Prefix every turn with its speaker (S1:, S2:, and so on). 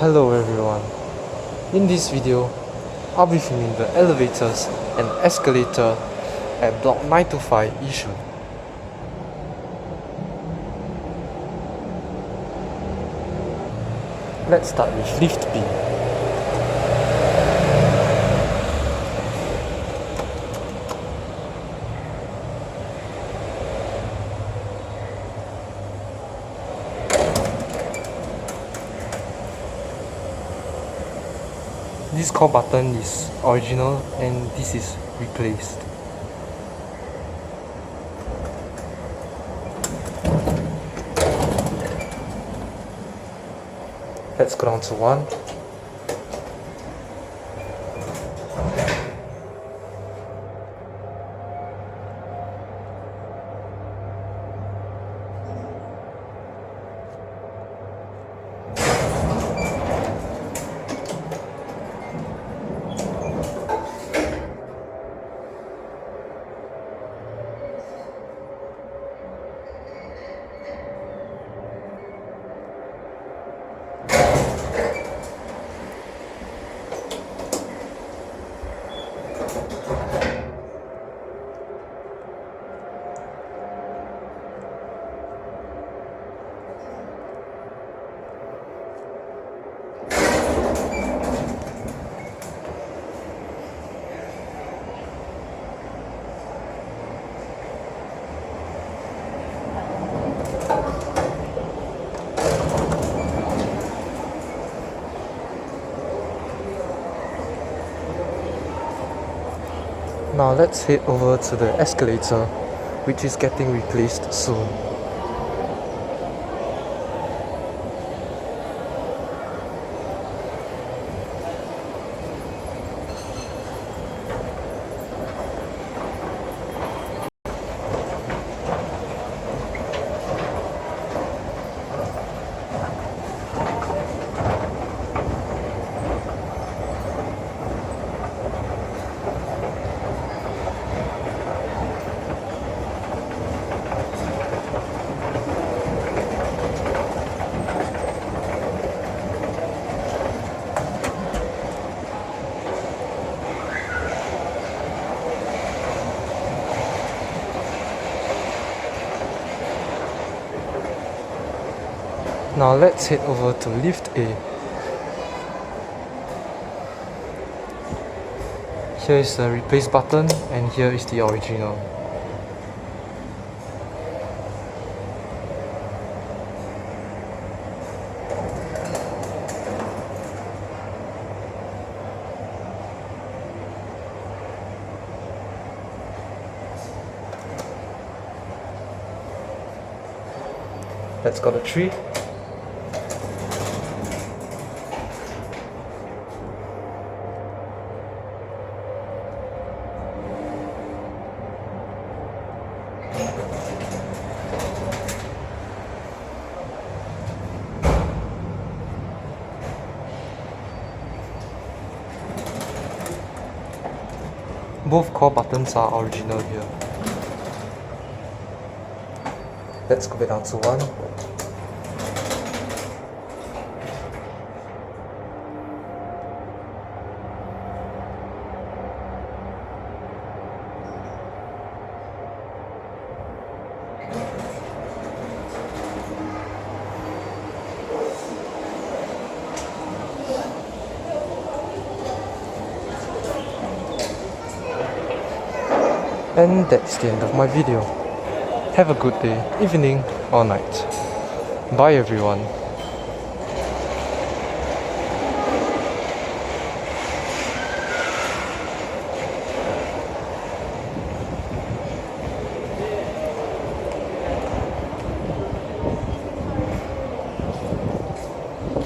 S1: Hello everyone. In this video, I'll be filming the elevators and escalator at block 925 Yishun. Let's start with lift B. This call button is original and this is replaced. Let's go down to 1. Now let's head over to the escalator, which is getting replaced soon. Now let's head over to lift A. Here is the replace button and here is the original. Let's go to 3. Both call buttons are original here. Let's go back down to 1. And that's the end of my video. Have a good day, evening or night. Bye everyone.